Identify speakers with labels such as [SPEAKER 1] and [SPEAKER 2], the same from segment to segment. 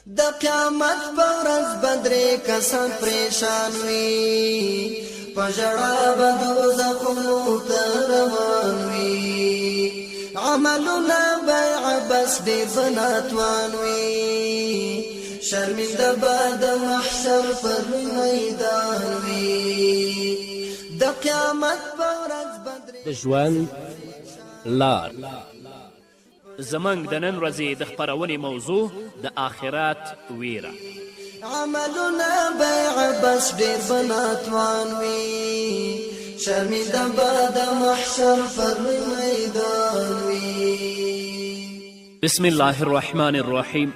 [SPEAKER 1] د قیامت په ورځ به درې کسان پریشان وي، په ژړا به دوزخونو ته روان وي، عملونه به عبث ډېر به ناتوان وي، شرمنده به د محشر پر میدان وي. د قیامت په ورځ به درې
[SPEAKER 2] د ژوند لار.
[SPEAKER 3] زمنګ د نن ورځې د خپرونې موضوع د آخرت ویره.
[SPEAKER 1] عملونه به عبث ډېر به ناتوان وي، شرمنده به د محشر پر میدان وي.
[SPEAKER 3] بسم الله الرحمن الرحیم.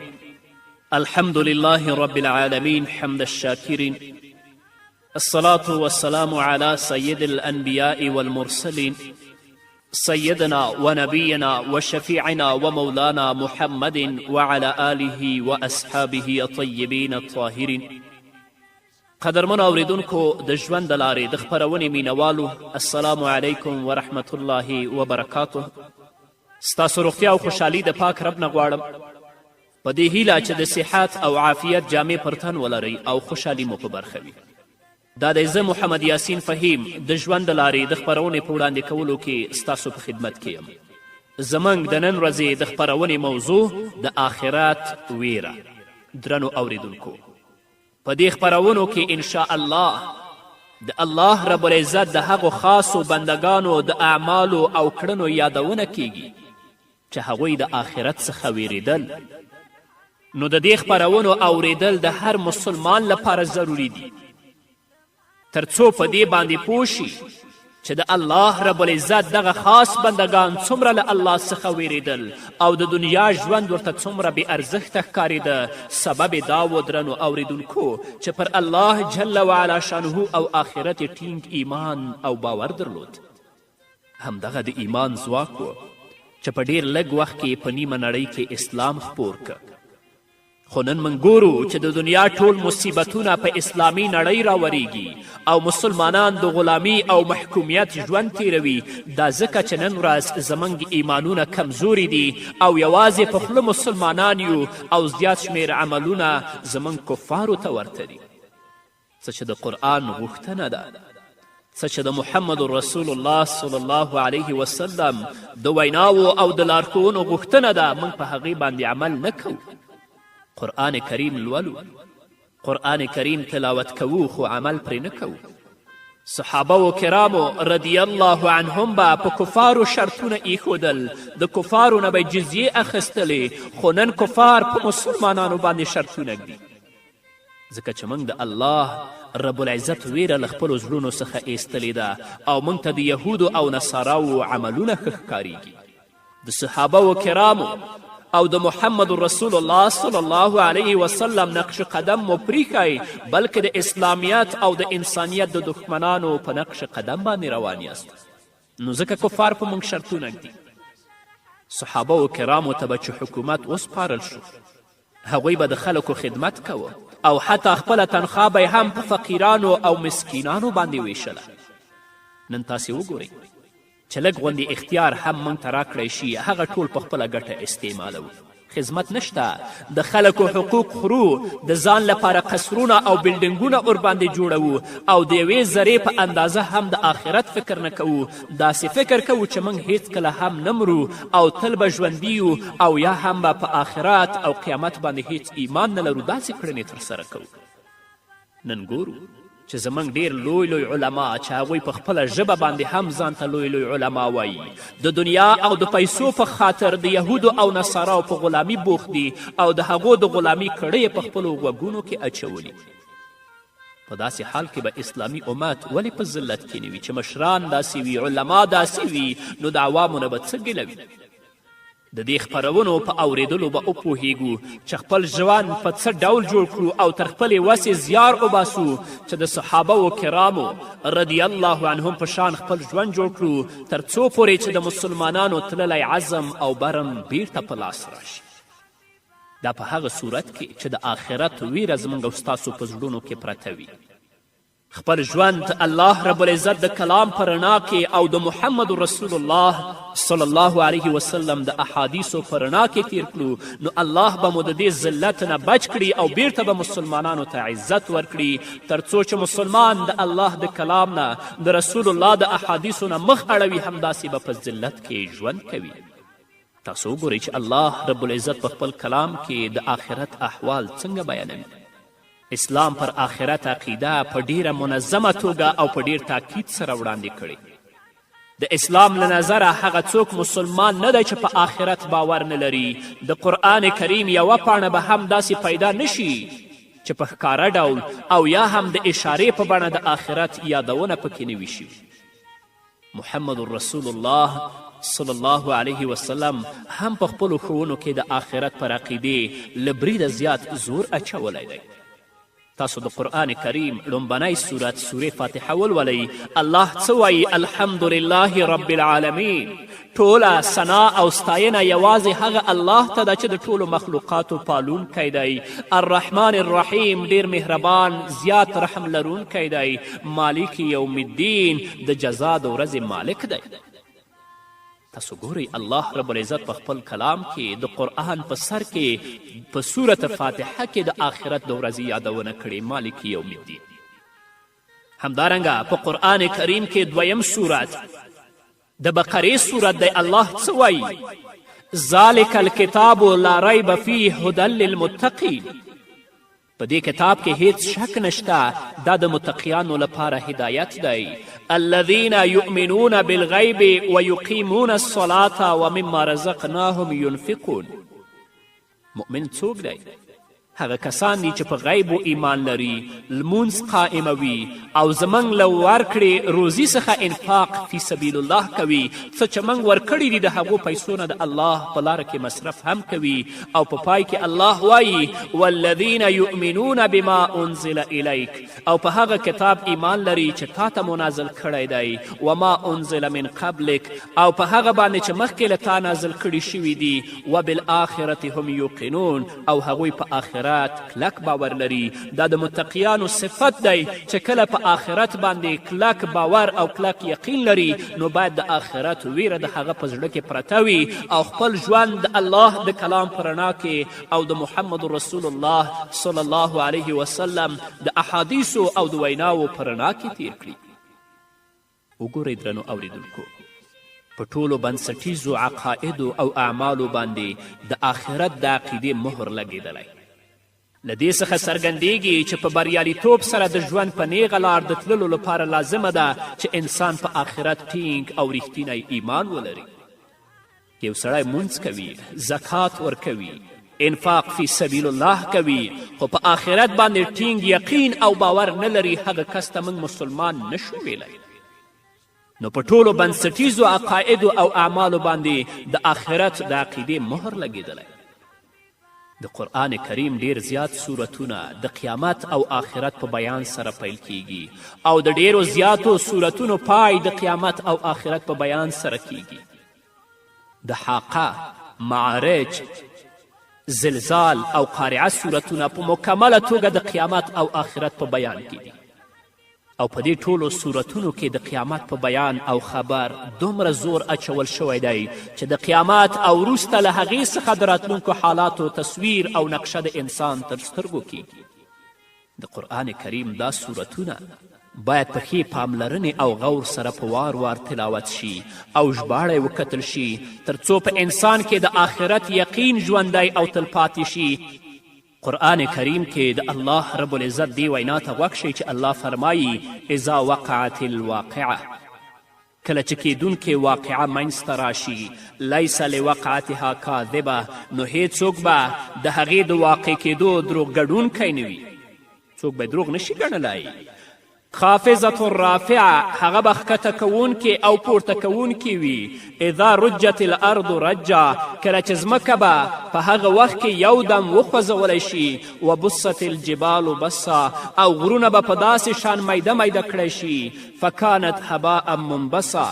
[SPEAKER 3] الحمد لله رب العالمين حمد الشاكرين، الصلاة والسلام على سيد الأنبياء والمرسلين سيدنا ونبينا وشفيعنا ومولانا محمد وعلى آله وأصحابه الطيبين الطاهرين. قدرمن اوریدونکو د ژوند د لارې د خپرونې مینوالو، السلام علیکم ورحمة الله وبرکاته. ستاسو روغتیا او خوشحالي د پاک رب نه غواړم، په دې هیله چې د صحت او عافیت جامې پر تن ولرئ او خوشحالي مو په برخه وي. دا دی زه محمد یاسین فهیم د ژوند د لارې د خپرونې په وړاندې کولو کې ستاسو په خدمت کې یم. زموږ د نن ورځې د خپرونې موضوع د آخرت ویره. درنو اوریدونکو، په دې خپرونو کې انشاء الله د الله رب العزت د هغو خاصو بندگانو د اعمالو او کړنو یادونه کیږي چې هغوی د آخرت څخه ویریدل. نو د دې خپرونو اوریدل د هر مسلمان لپاره ضروری دي، تر څو په دې باندې پوه شي چې د الله رب العزت دغه خاص بندگان څومره له الله څخه ویریدل او د دنیا ژوند ورته څومره بې ارزښته ښکارېده. سبب دا و درنو اوریدونکو چې پر الله جل وعلا شانه او آخرت ټینګ ایمان او باور درلود. همدغه د ایمان ځواک و چې په ډېر لږ وخت کې په نیمه نړۍ کې اسلام خپور که. خو نن من ګورو چې د دنیا ټول مصیبتونه په اسلامي نړۍ راوریږي او مسلمانان د غلامي او محکومیت ژوند تیروي. دا ځکه چې نن ورځ زموږ ایمانونه کمزوري دي او یوازې په خوله مسلمانان یو او زیات شمیر عملونه زموږ کفارو ته ورته دي. څه چې د قرآن غوښتنه ده، څه چې د محمد رسول الله صلی الله علیه وسلم د ویناوو او د لارښوونو غوښتنه ده، موږ په هغې باندې عمل نه کوو. قرآن کریم لولو، قرآن کریم تلاوت کوو، خو عمل پرې نه کوو. صحابه و کرامو رضی الله عنهم به په کفارو شرطونه ایښودل، د کفارو نه به جزیې اخیستلې، خو نن کفار په مسلمانانو باندې شرطونه ږدي. ځکه چې موږ د الله رب العزت ویره له خپلو زړونو څخه ایستلې ده او موږ ته د یهودو او نصاراو عملونه ښه ښکاریږي. د صحابه و کرامو او د محمد رسول الله صلی الله علیه وسلم نقش قدم مو پریښی، بلکې د اسلامیت او د انسانیت د دښمنانو په نقش قدم باندې روان یاست. نو ځکه کفار په موږ شرطونه ږدي. صحابه و کرامو ته به چې حکومت وسپارل شو، هغوی به د خلکو خدمت کوه او حتی خپله تنخوا به هم په فقیرانو او مسکینانو باندې ویشله. نن تاسې وګورئ چې لږ غوندې اختیار هم موږ ته راکړی شي، هغه ټول په خپله ګټه استعمالوو. خدمت نشته، د خلکو حقوق خورو، د ځان لپاره قصرونه او بلډنګونه ورباندې جوړوو او د یوې ذرې په اندازه هم د آخرت فکر نه کوو. داسې فکر کوو چې موږ هیڅکله هم نه مرو او تل به ژوندي یو او یا هم به په آخرت او قیامت باندې هیڅ ایمان نه لرو. داسې کړنې ترسره کوو. نن ګورو چې زموږ ډېر لوی لوی علما چې هغوی په خپله ژبه باندې هم ځان ته لوی لوی علما وایي، د دنیا او د پیسو په خاطر د یهودو او نصاراو په غلامي بوخت دي او د هغو د غلامي کړۍ په خپلو غوږونو کې اچولي. په داسې حال کې به اسلامي امت ولې په ذلت کې نه وي چې مشران داسې وي، علما داسې وي، نو د عوامو نه به څه ګیله وي. د دې خپرونو په اوریدلو به وپوهیږو چې خپل ژوند په څه ډول جوړ کړو او تر خپلې وسې زیار وباسو چې د صحابه و کرامو رضی الله عنهم په شان خپل ژوند جوړ کړو، تر څو پورې چې د مسلمانانو تللی عزم او برم بیرته په لاس راشي. دا په هغه صورت کې چې د آخرت ویره زموږ او ستاسو په زړونو کې پرته وي. خپل ژوند الله رب العزت د کلام په رڼا کې او د محمد رسول الله صلی الله علیه وسلم د احادیثو په رڼا کې تیر کړو نو الله به مو د دې ذلت نه بچ کړي او بیرته به مسلمانانو ته عزت ورکړي تر څو چې مسلمان د الله د کلام نه د رسول الله د احادیثو نه مخ اړوي همداسې به په ذلت کې ژوند کوي. تاسو وګورئ چې الله رب العزت په خپل کلام کې د آخرت احوال څنګه بیانوي. اسلام پر آخرت عقیده په ډیره منظمه توګه او په ډیر تاکید سره وړاندې کړي. د اسلام له نظره هغه څوک مسلمان نه دی چې په آخرت باور نه لري. د قرآن کریم یوه پاڼه به هم داسې پیدا نشي چې په ښکاره ډول او یا هم د اشارې په بڼه د آخرت یادونه پکې نه وي شوي. محمد رسول الله صلی الله علیه وسلم هم په خپلو ښوونو کې د آخرت پر عقیدې له بریده زیات زور اچولی دی. تاسو د قرآن کریم لومبنی صورت سورې فاتحه ولولئ. الله څه وایي؟ الحمدلله رب العالمین. ټوله ثنا او ستاینه یوازې هغه الله ته ده چې د ټولو مخلوقاتو پالونکی دی. الرحمن الرحیم، ډیر مهربان زیات رحم لرونکی دی. مالک یوم الدین، د جزا د ورځې مالک دی. تاسو ګورئ الله رب العزت په خپل کلام کې د قرآن په سر کې په سورت فاتحه کې د آخرت د ورځې یادونه کړې، مالک یوم الدین. همدارنګه په قرآن کریم کې دویم سورت د بقرې سورت دی. الله څه وایي؟ ذلک الکتاب لا ریب فیه هدی للمتقین. په دې کتاب کې هیڅ شک نشته، دا د متقیانو لپاره هدایت دی. الذین یؤمنون بالغیب ویقیمون الصلاة ومما رزقناهم ینفقون. مؤمن څوک دی؟ هغه کسان دي چې په غیبو ایمان لري، لمونځ قائموي او زموږ له ورکړې روزي څخه انفاق فی سبیل الله کوي. څه چې موږ ورکړي دي د هغو پیسو نه د الله په لاره کې مصرف هم کوي. او په پای کې الله وایي والذین یؤمنون بما انزل الیک، او په هغه کتاب ایمان لري چې تا ته منازل کړی دی. وما انزل من قبلک، او په هغه باندې چې مخکې له تا نازل کړي شوي دي. وبالآخرة هم یوقنون، او هغوی په آخرت کلک باور لري. دا د متقیانو صفت دی چې کله په آخرت باندې کلک باور او کلک یقین لري نو باید د آخرت ویره د هغه په زړه کې پرته وي او خپل ژوند د الله د کلام په رڼا کې او د محمد رسول الله صلی الله علیه وسلم د احادیثو او د ویناو په رڼا کې تیر کړي. وګورئ درنو اوریدونکو، په ټولو بنسټیزو عقایدو او اعمالو باندې د آخرت د عقیدې مهر لګېدلی. له دې څخه څرګندیږي چې په بریالیتوب سره د ژوند په نیغه لار د تللو لپاره لازمه ده چې انسان په آخرت ټینګ او ریښتینی ایمان ولري. یو سړی مونځ کوي، زکات ورکوي، انفاق فی سبیل الله کوي، خو په آخرت باندې ټینګ یقین او باور نه لري، هغه کس ته موږ مسلمان نشو ویلی. نو په ټولو بنسټیزو عقایدو او اعمالو باندې د آخرت د عقیدې مهر لګېدلی. د قرآن کریم ډیر زیات سورتونه د قیامت او آخرت په بیان سره پیل کیږي او د ډیرو زیاتو سورتونو پای د قیامت او آخرت په بیان سره کیږي. د حاقه، معارج، زلزال او قارعه سورتونه په مکمله توګه د قیامت او آخرت په بیان کې دي. او په دې ټولو صورتونو کې د قیامت په بیان او خبر دومره زور اچول شوی دی چې د قیامت او وروسته له هغې څخه د راتلونکو حالاتو تصویر او نقشه د انسان تر سترګو کیږي. د قرآن کریم دا صورتونه باید په ښې پاملرنې او غور سره په وار وار تلاوت شي او ژباړی وکتل شي تر څو په انسان کې د آخرت یقین ژوندی او تلپاتې شي. قرآن کریم کې د الله رب العزت دی وینا ته غوږ شئ چې الله فرمایي اذا وقعت الواقعه، کله چې کیدونکې واقعه منځته راشي، لیس لوقعتها کاذبه، نو هیڅوک به د هغې د واقع کیدو دروغ ګډونکی نه وي، څوک به دروغ نشي ګڼلی. خافضة رافعه، هغه به ښکته کوونکې او پورته کوونکې وي. اذا رجت الارض رجا، کله چې ځمکه به په هغه وخت کې یو دم وخوځولی شي. وبست الجبال بسا، او غرونه به په داسې شان میده میده کړی شي. فکانت هباء منبسا،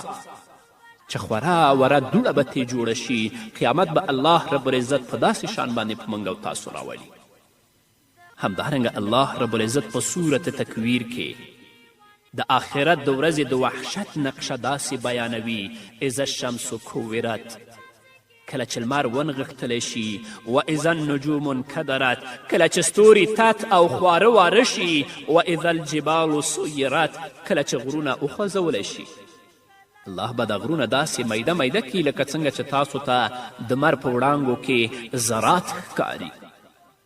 [SPEAKER 3] چې خورا وره دوړه به ترې جوړه شي. قیامت به الله رب العزت په داسې شان باندې په موږ او تاسو راولي. همدارنګه الله رب العزت په صورت تکویر کې د آخرت د ورځې د وحشت نقشه داسې بیانوي اذا الشمس کوورت کله چې لمر ونغښتلی شي و اذا النجوم انکدرت کله چې ستوري تت او خواره واره شي و اذا الجبال سیرت کله چې غرونه وخوځولی شي الله به د غرونه داسې میده میده کړي لکه څنګه چې تاسو ته د مر په وړانګو کې ذرات ښکاري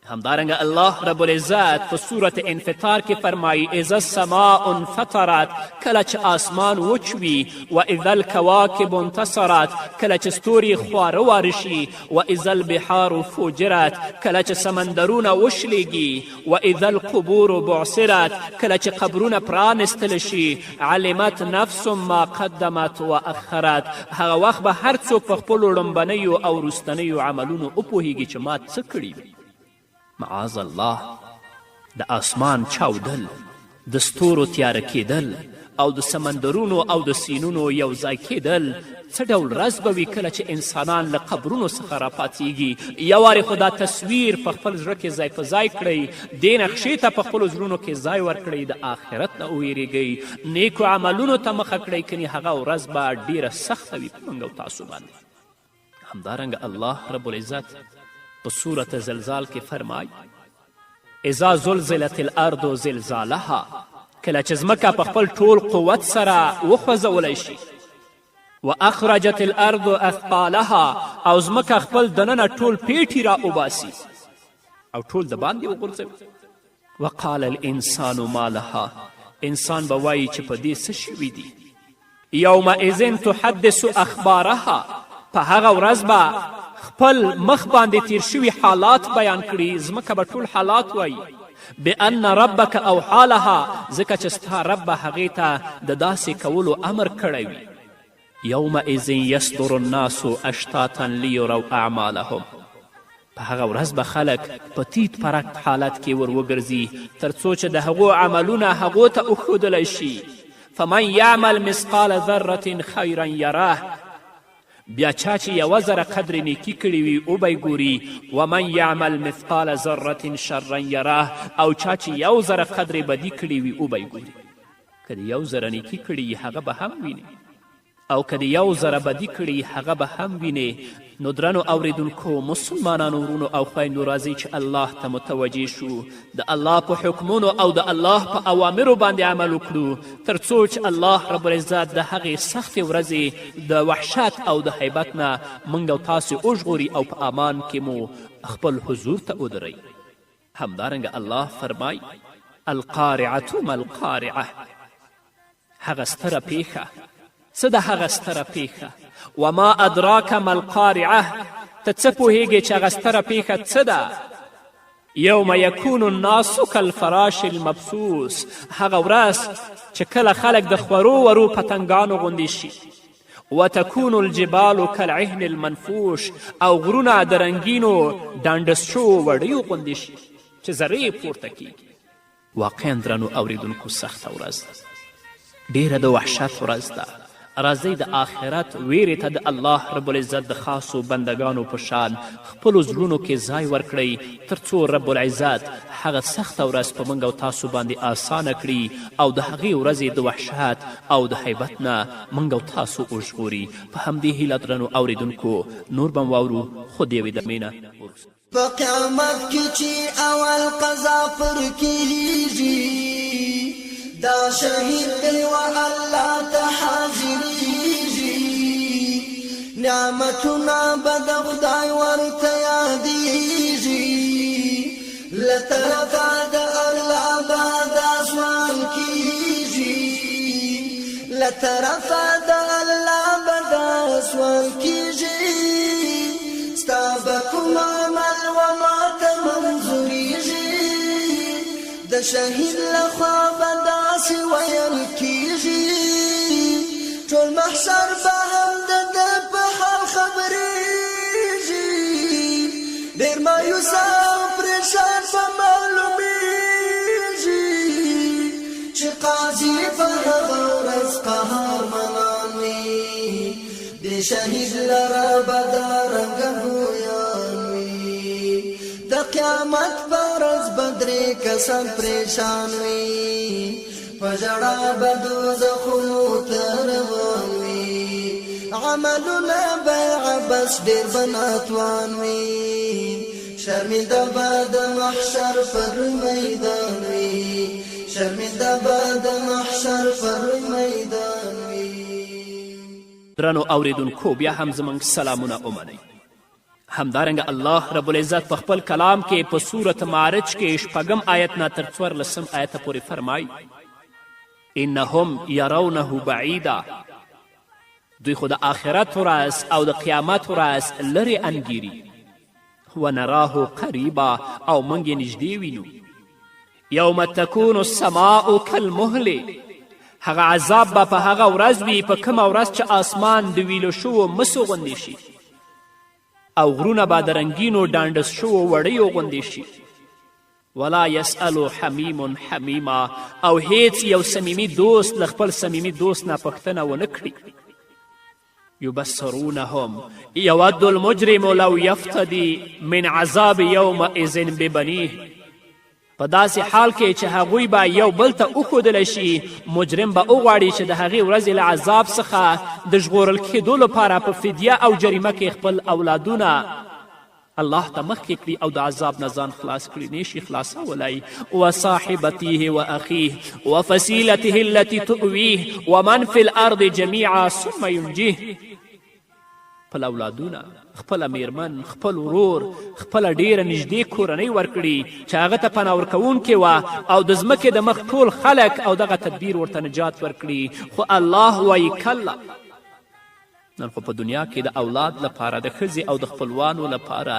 [SPEAKER 3] همدارنګه الله رب العزت په صورت انفطار کې فرمایي اذا السماء انفطرت کله چې آسمان وچ وي و اذا الکواکب انتصرت کله چې ستوري خواره واره شي و اذا البحار فجرت کله چې سمندرونه وشلیږي و اذا القبور بعثرت کله چې قبرونه پرانستل شي علمت نفس ما قدمت و اخرت هغه وخت به هر څوک په خپلو لومبنیو او وروستنیو عملونو وپوهیږي چې ما څه کړي معاذ الله د آسمان چاودل د ستورو تیاره کیدل او د سمندرونو او د سینونو یو ځای کیدل څه ډول ورځ به وي کله چې انسانان له قبرونو څخه راپاڅیږي یو وارې خو دا تصویر په خپل زړه کې ځای په ځای کړئ دې نقشې ته په خپلو زړونو کې ځای ورکړئ د آخرت نه وویرېږئ نیکو عملونو ته مخه کړئ کنې هغه ورځ به ډیره سخته وي په موږ او تاسو باندې همدارنګه الله رب العزت په صورت زلزال کې فرمای اذا زلزلت الارض زلزالها کله چې ځمکه په خپل ټول قوت سره وخوځولی شي و اخرجت الارض اثقالها او ځمکه خپل دننه ټول پیټي را وباسي او ټول د باندې وغورځوي وقال الانسان ما لها انسان به وایي چې په دې څه شوي دي یومئذ تحدث اخبارها په هغه ورځ به خپل مخ باندې تیر شوي حالات بیان کړي ځمکه به ټول حالات وایي بان ربک اوحا لها ځکه چې ستا رب به هغې ته د داسې کولو امر کړی وي یومئذ یصدر الناس اشتاتا لیروا اعمالهم په هغه ورځ به خلک په تیت پرک حالت کې ور وګرځي تر څو چې د هغو عملونه هغو ته وښودلی شي فمن یعمل مثقال ذره خیرا یراه بیا چا چې یوه زره قدر نیکي کړي وي وبی ګوري ومن یعمل مثقال ذره شرا یراه او چا چې یو زره قدر بدي کړي وي وبی ګوري که د یو زره نیکي کړي هغه به هم ویني او که د یو زره بدي کړي هغه به هم ویني نو درنو اوریدونکو مسلمانانو ورونو او خویندو راځئ چې الله ته متوجه شو د الله په حکمونو او د الله په اوامرو باندې عمل وکړو تر څو چې الله رب العزت د هغې سختې ورځې د وحشت او د حیبت نه موږ او تاسې وژغوري او په امان کې مو خپل حضور ته ودروي همدارنګه الله فرمای القارعة ما القارعه هغه ستره پیښه څه ده هغه ستره پیښه وما ادراک ما القارعه ته څه پوهیږې چې هغه ستره پیښه څه ده یوم یکون الناس کالفراش المبثوث هغه ورځ چې کله خلک د خورو ورو پتنګانو غوندې شي وتكون الجبال كالعهن المنفوش او غرونه د رنګینو ډانډس شوو وړیو غوندې شي چې ذرې پورته کیږي واقعا درنو اوریدونکو سخته ورځ ډیره د وحشت ورځ ده راځئ د آخرت ویرې ته د الله رب العزت د خاصو بندگانو په شان خپلو زړونو کې ځای ورکړئ تر څو رب العزت هغه سخته ورځ په موږ او تاسو باندې آسانه کړي او د هغې ورځې د وحشت او د حیبت نه موږ او تاسو وژغوري په همدې هیله درنو اوریدونکو نور به واورو خو د یوې دمې نه
[SPEAKER 1] په قیامت کې چې اول قضا پر کېږي دا شهید دی و الله ته حاضریږي نعمتونه به د خدای ورته یادیږي له طرفه د الله به دا سوال کیږي له طرفه د الله به دا سوال کیږي ستا به کوم عمل و ما ته منظوریږي د شهید لخوا به داسې ویل کیږي ټول محشر به هم د ده په حال خبریږي ډېر مایوسه او پریشان به معلومیږي چې قاضي په هغه ورځ قهرمنان وي د شهید لره به دا رنګه ګویان وي د قیامت په ورځ به درې کسان پریشان وي په ژړا به دوزخونو ته روان وي عملونه به عبس ډېر به ناتوان وي شرمنده به د محشر پر میدان وي شرمنده به د محشر پر میدان وي.
[SPEAKER 3] درنو اوریدونکو بیا هم زموږ سلامونه ومنئ. همدارنګه الله رب العزت په خپل کلام کې په سورت معرج کې 6 آیت نه تر 14 آیته پورې فرمایي انهم یرونه بعیدا، دوی خو د آخرت ورځ او د قیامت ورځ لرې انګیري ونراه قریبا او موږ یې نږدې وینو. یوم تکون السماء کالمهل، هغه عذاب به په هغه ورځ وي په کومه ورځ چې آسمان د ویلو شوو مسو غوندې شي او غرونه به د رنګینو ډانډس شوو وړیو غوندې شي. ولا یسألو حمیم حمیما، او هیڅ یو صمیمي دوست له خپل صمیمي دوست نه پوښتنه ونه کړي. یبصرونهم یود المجرم لو یفتدي من عذاب یومئذ ببنیه، په داسې حال کې چې هغوی به یو بل ته وښودلی شي مجرم به وغواړي چې د هغې ورځې له عذاب څخه د ژغورل کېدو لپاره په فدیه او جریمه کې خپل اولادونه الله ته مخکې کړي او د عذاب نه ځان خلاص کړي نشي خلاصولی. وصاحبته واخیه وفصیلته التي تؤویه ومن فی الارض جمیعا ثم ینجیه، خپل اولادونه، خپله میرمن، خپل ورور، خپله ډیره نږدې کورنۍ ورکړي چې هغه ته پناه ورکوونکې وه او د ځمکې د مخ ټول خلک او دغه تدبیر ورته نجات ورکړي. خو الله وایي کله، نن خو په دنیا کې د اولاد لپاره د ښځې او د خپلوانو لپاره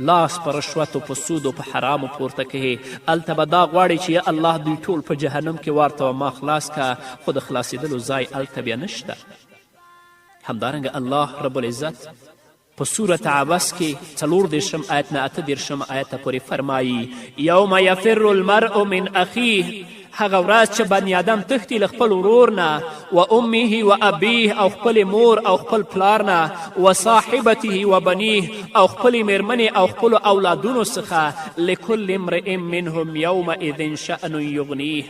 [SPEAKER 3] لاس په رشوتو په سودو په حرامو پورته کوي. هلته به دا غواړي چې یا الله دوی ټول په جهنم کې وارته ما خلاص که، خو د خلاصېدلو ځای هلته بیا نشته. همدارنګه الله رب العزت په سورت عبس کې 34 آیت نه 38 آیته پورې فرمایي یوم یفر المرء من اخیه، هغه ورځ چې بنی آدم تښتي له خپل ورور نه و امه و ابیه او خپل مور او خپل پلار نه و صاحبته و بنیه او خپل میرمنې او خپلو اولادونو څخه لکل امرئ منهم یومئذ شأن یغنیه،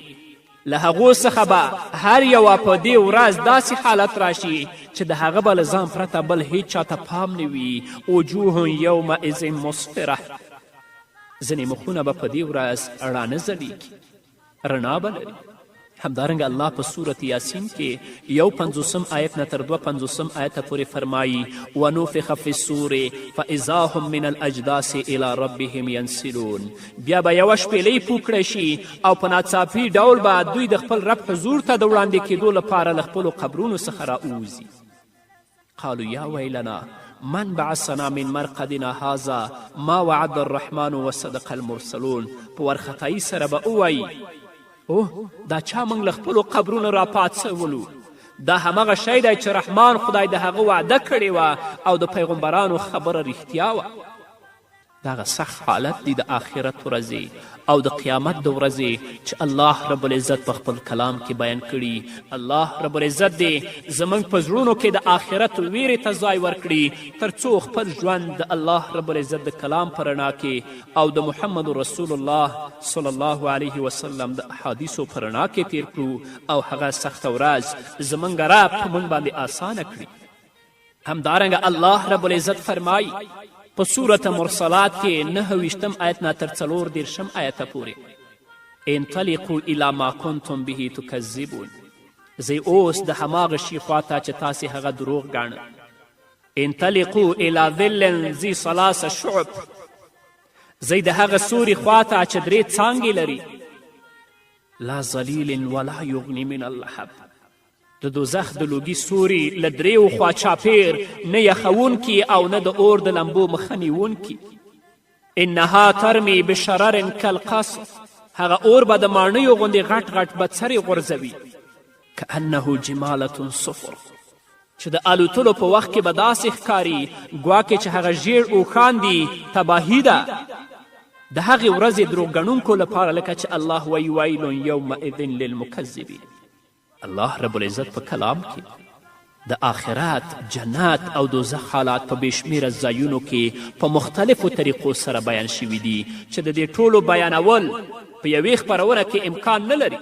[SPEAKER 3] له هغو څخه به هر یوه په دې ورځ داسې حالت راشي چې د هغه به له ځان پرته بل هیڅ چاته پام نه وي. وجوه یومئذ مسفره، ځینې مخونه به په دې ورځ رانه ځلیږي، رڼا به لري. همدارنګه الله په صورت یاسین کې 51 آیت نه تر 52 آیته پورې فرمایي ونفخ فی الصور فاذا هم من الاجداث الی ربهم ینسلون، بیا به یوه شپیلۍ پوکړی شي او په ناڅاپي ډول به دوی د خپل رب حضور ته د وړاندې کېدو لپاره له خپلو قبرونو څخه راووځي. قالوا یا ویلنا من بعثنا من مرقدنا هذا ما وعد الرحمن وصدق المرسلون، په وارخطایي سره به ووایي اوه دا چا موږ له خپلو قبرونو راپاڅولو، دا همغه شی دی چې رحمان خدای د هغه وعده کړې وه او د پیغمبرانو خبره رښتیا وه. دغه سخت حالت دی د آخرت ورځې او د قیامت د ورځې چې الله رب العزت په خپل کلام کې بیان کړي. الله رب العزت دی زموږ په زړونو کې د آخرت ویرې ته ځای ورکړي تر څو خپل ژوند د الله رب العزت د کلام په رڼا کې او د محمد رسول الله صلی الله علیه وسلم د احادیثو په رڼا کې تیر کړو او هغه سخته ورځ زموږ رب په موږ باندې آسانه کړي. همدارنګه الله رب العزت فرمایي په سورت مرسلات کې 29 آیت نه تر 34 آیته پورې انطلقوا الی ما کنتم به تکذبون، زی اوس د هماغه شي خواته چې تاسې هغه دروغ ګاڼه. انطلقوا الی ظل ذی 3 شعب، زی د هغه سوري خواته چې 3 څانګې لري. لا ظلیل ولا یغنی من اللهب، د دوزخ د لوګي سوري له 3 خوا چاپیر نه یخونکي او نه د اور د لمبو مخه نیونکي. انها ترمی بشرر کالقصر، هغه اور به د ماڼیو غوندې غټ غټ بڅرې غورځوي. کانه جمالة صفر، چې د الوتلو په وخت کې به داسې ښکاري ګواکې چې هغه ژیړ اوښان دي. تباهي ده د هغې ورځې دروغ ګڼونکو لپاره، لکه چې الله وایي ویل یومئذ للمکذبین. الله رب العزت په کلام کې د آخرت، جنت او دوزخ حالات په بېشمېره ځایونو کې په مختلفو طریقو سره بیان شوي دي چې د دې ټولو بیانول په یوې خپرونه کې امکان نه لري.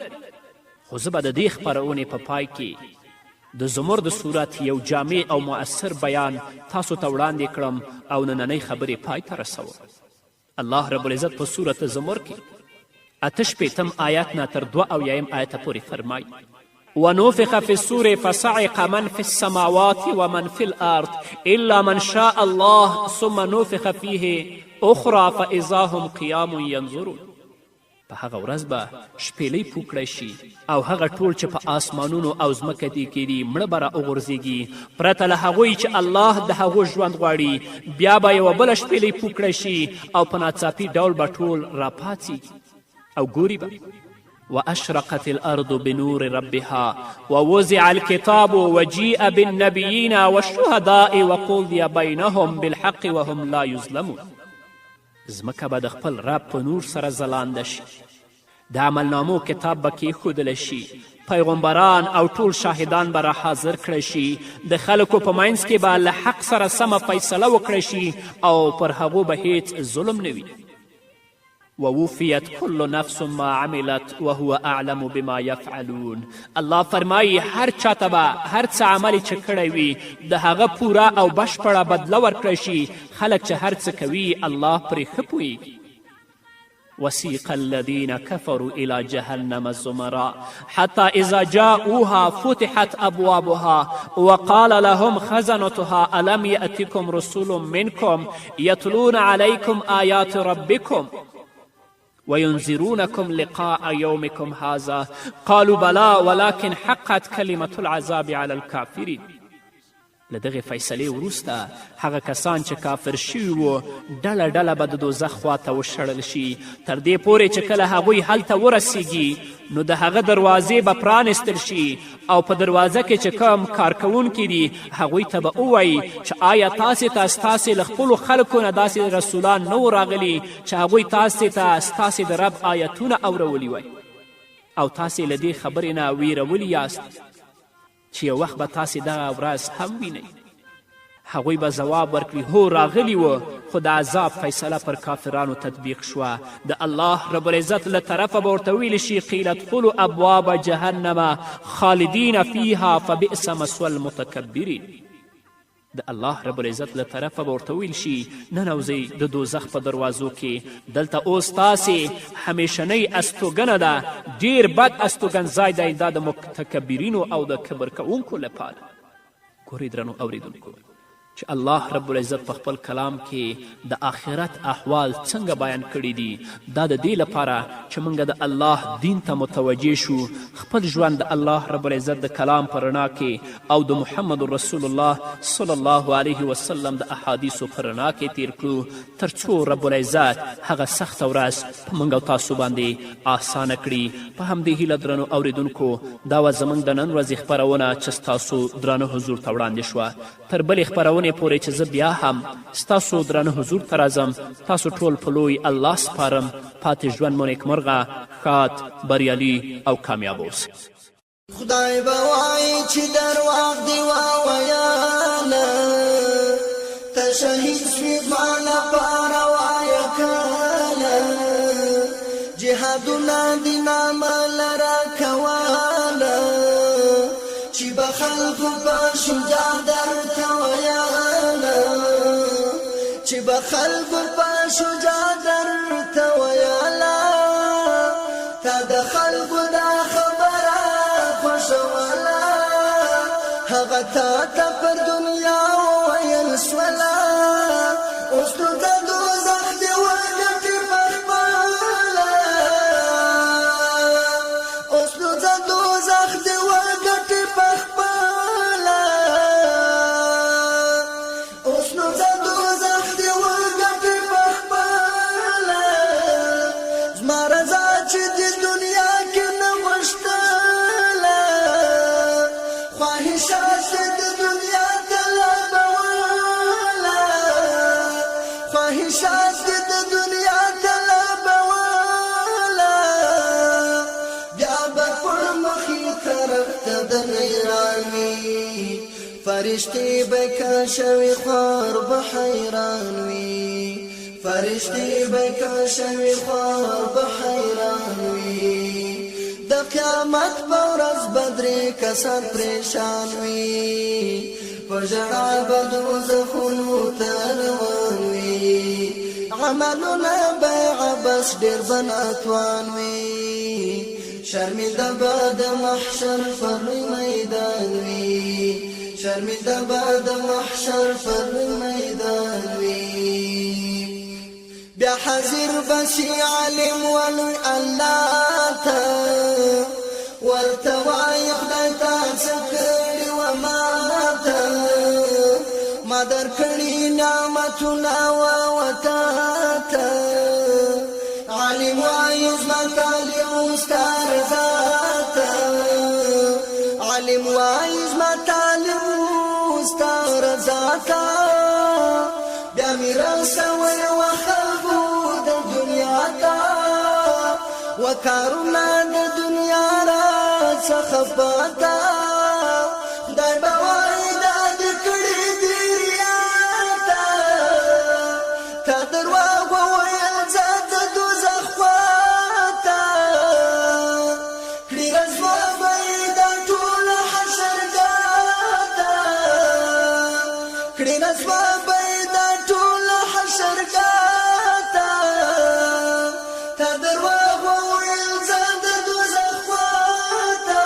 [SPEAKER 3] خو زه به د دې خپرونې په پای کې د زمرد صورت یو جامع او مؤثر بیان تاسو ته وړاندې کړم او نننۍ خبرې پای ته رسوم. الله رب العزت په صورت زمر کې 88 آیات نه تر 82 آیته پورې فرمایي ونفخ في الصور فصعق من في السماوات ومن في الأرض إلا من شاء الله ثم نفخ فيه أخرى فإذا هم قيام ينظرون. په هغه ورځ به شپېلۍ پوکړی شي او هغه ټول چې په آسمانونو او ځمکه کې دي مړه به راوغورځېږي پرته له هغوی چې الله د هغو ژوند غواړي. بیا به یوه بله شپېلۍ پوکړی شي او په ناڅاپي ډول به ټول راپاڅېږي او ګوري به وأشرقت الأرض بنور ربها ووزع الكتاب وجيء بالنبيين والشهداء وقضي بينهم بالحق وهم لا يظلمون. ځمکه به د خپل رب په نور سره ځلانده شي، د عملنامو کتاب به کیښودلی شي، پیغمبران او ټول شاهدان به را حاضر کړی شي، د خلکو په منځ کې به له حق سره سمه فیصله وکړی شي او پر هغو به هیڅ ظلم نه وي. ووفیت کل نفس ما عملت وهو اعلم بما یفعلون. الله فرمایي هر چاته به هر څه عمل چې کړی وي د هغه پوره او بشپړه بدله ورکړی شي. خلک چې هر څه کوي الله پرې ښه پوهیږي. وسيق الذين كفروا إلى جهنم زمرا حتى إذا جاءوها فتحت أبوابها وقال لهم خزنتها ألم يأتكم رسول منكم يتلون عليكم آيات ربكم وينذرونكم لقاء يومكم هذا قالوا بلى ولكن حقت كلمة العذاب على الكافرين. له دغې فیصلې وروسته هغه کسان چې کافر شوي وو ډله ډله به د دوزخ خواته وشړل شي تر دې پورې چې کله هغوی هلته ورسیږي نو د هغه دروازې به پرانستل شي او په دروازه کې چې کوم کارکوونکي دي هغوی ته به ووایي چې آیا تاسې ته ستاسې له خپلو خلکو نه داسې رسولان نه و راغلي چې هغوی تاسې ته ستاسې د رب آیتونه اورولي وای او تاسې له دې خبرې نه ویرولي یاست چې یو وخت به تاسې دغه ورځ هم وینئ. هغوی به ځواب ورکړي هو راغلي و خو د عذاب فیصله پر کافرانو تطبیق شوه. د الله رب العزت له طرفه به ورته ویلی شي قیل ادخلوا ابواب جهنم خالدین فیها فبئس مثوى المتکبرین. د الله رب العزت له طرفه به ورته ویل شي ننوځئ د دوزخ په دروازو کې دلته اوس تاسې همیشنۍ استوګنه ده. ډیر بد استوګن ځای دی دا د متکبرینو او د کبر کوونکو لپاره. ګورئ درنو اوریدونکو چې الله رب العزت په خپل کلام کې د آخرت احوال څنګه بیان کړي دي. دا د دې لپاره چې موږ د الله دین ته متوجه شو، خپل ژوند د الله رب العزت د کلام په رڼا کې او د محمد رسول الله صلی الله علیه وسلم د احادیثو په رڼا کې تیر کړو تر څو رب العزت هغه سخته ورځ په موږ او تاسو باندې آسانه کړي. په همدې هیله درنو اوریدونکو دا وه زموږ د نن ورځې خپرونه چې ستاسو درانه حضور ته وړاندې شوه. تر بلې خپرونې پورې چې زه بیا هم ستاسو درانه حضور ته راځم تاسو ټول په لوی الله سپارم. پاتې ژوند مو نیکمرغه، ښاد، بریالي او کامیاب اوسئ.
[SPEAKER 1] خدای به وایي چې درواغ دې وویله ته شهید شوې زما لپاره وایه کله جهادونه دې نامه لره کوله چې به خلکو په شجاع درته ویله چې به خلکو په شجاع درته ویله تا د خلکو دا خبره خوښوله هغه تا ته په دنیا وویل سوله اوس نو د دوزخ دې وګټې پخپله اوس نو د دوزخ دې وګټې پخپله اوس نو د دوزخ دې وګټې پخپله زما رضا چې دې دنیا کې نه غوښتله خواهشات د دنیا طلبوله خواهشات د دنیا طلبوله بیا به پر مخې طرف ته د نیران وي فرشتې به کشوي خوار به حیران وي فرشتې به کشوي خوار به حیران وي د قیامت په ورځ بدرې کسان پریشان وي په ژړا به دوزخونو ته روان وي عملونه به عبس ډېر به ناتوان وي شرمنده به د محشر پر میدان وي شرمنده به د محشر پر میدان وي بیا حاضر بشي عالم ولوی الله ته ورته وایي خدای تا څه کړي وما ته ما درکړي نعمتونه وتا ته عالم وایي زما تعلیم ستا رضا ته عالم وایي زما تعلیم ستا رضا ته بیا مې رسوي وخلقو د دنیا ته وکارونه د دنیا را څخه پاته خدای به وایي دا دې کړي دي ریا ته تا درواغ وویل ځه د دوزخ خواته کړي رسوا به یې دا ټوله حشرګاه ته کړي رسوا به یې دا ټوله حشرګاه ته تا درواغ وویل ځه د دوزخ خواته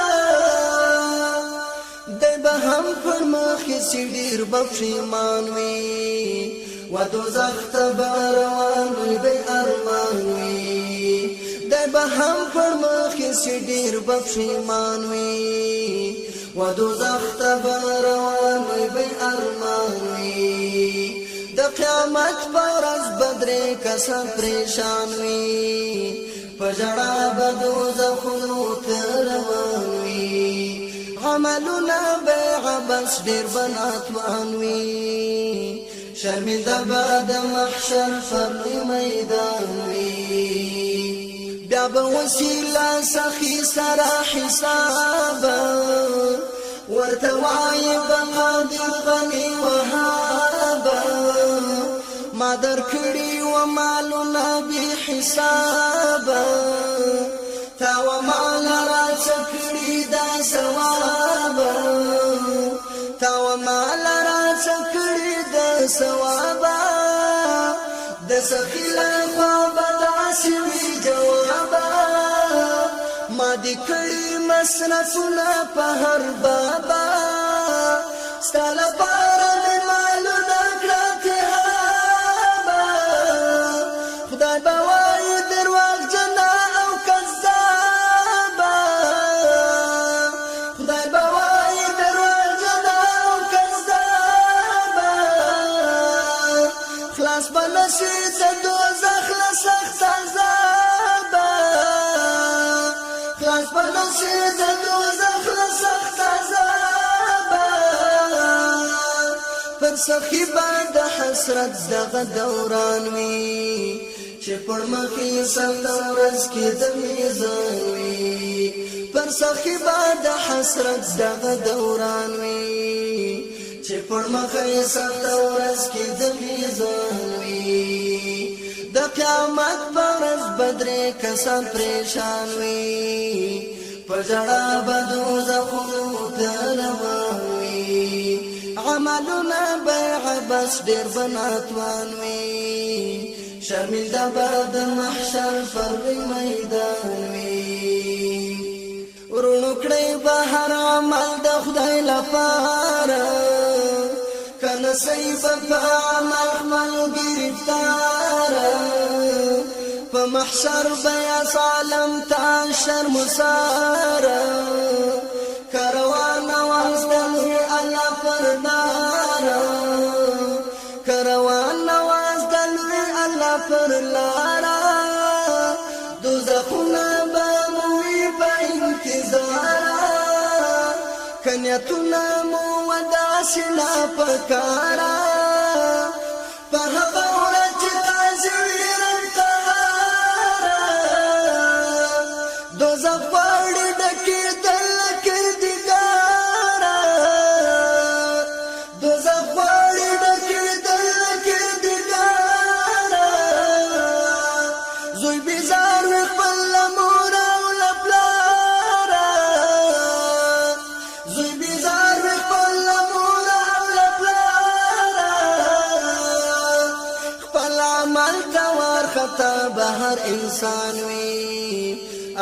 [SPEAKER 1] دی به هم پر مخکې ډېر به پښیمان وي و دوزخ ته به روان وي بې ارمان وي دی به هم پر مخکې ډېر به پښیمان وي و دوزخ ته به روان وي بې ارمان وي د قیامت په ورځ به درې کسان پریشان وي په ژړا به دوزخونو ته روان وي عملونه به عبس ډېر به ناتوان وي شرمنده به د محشر پر میدان وي بیا به وسیله سخي سره حساب ورته وایي به قادر غني وهاب ما درکړي و مالونه بې حسابه تا و مال راڅه کړي دا ثوابه تا و مال راڅه کړي دا ثوابه د سخي له خوا به داسې وي جوابه ما دې کړي مصرفونه په هر بابه ستا لپاره مې مالونه کړه تهابه خدای به وایي درواغجنه او کذابه خدای به وایي درواغجنه او کذابه خلاص به نشي د دوزخ له سخت عذابه خلاص به نشي د دوزخ له سخت عذابه پر سخی باندې حسرت دغه دوران وي چې پر مخې سخته ورځ کې د میزان وي پر سخی باندې حسرت دغه دوران وي چې پر مخې سخته ورځ کې د میزان وي د قیامت په ورځ به درې کسان پریشان وي په ژړا به دوزخونو ته روان وي عملونه به عبس ډېر به ناتوان وي شرمنده به د محشر پر میدان وي ورونو کړئ به هر عمل د خدای لپاره کنه صحیح به په عمل خپل ګرفتاره په محشر به یا سالم تا شرمساره کروان واستل الله پر ناره کروان واستل الله پر لاره دوزخونه به موي په انتظار کنیتونه مو وداسې لا پکاره په هغه ورځ چې تاسې ویرم تهاره دوزخ غواړي ډکېدل له کردګاره دوزخ غواړي ډکېدل له کردګاره زوی بیزار وي خپل له مور او له پلاره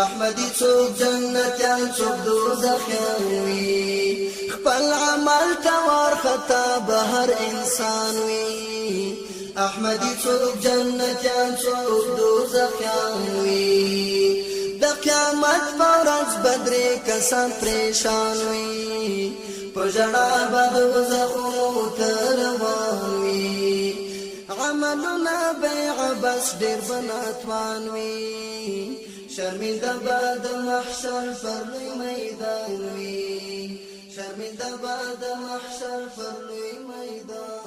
[SPEAKER 1] احمدی څوک جنتیان څوک دوزخیان وي خپل عمل توار خطا به هر انسان وي احمدی څوک جنتیان څوک دوزخیان وي د قیامت په ورځ بدرې کسان پریشان وي په ژړا به دوزخونو ته روان وي عملونه بیع بس ډېر به ناتوان وي شرمنده به د محشر پر لوی میدان وي شرمنده به د محشر پر لوی میدان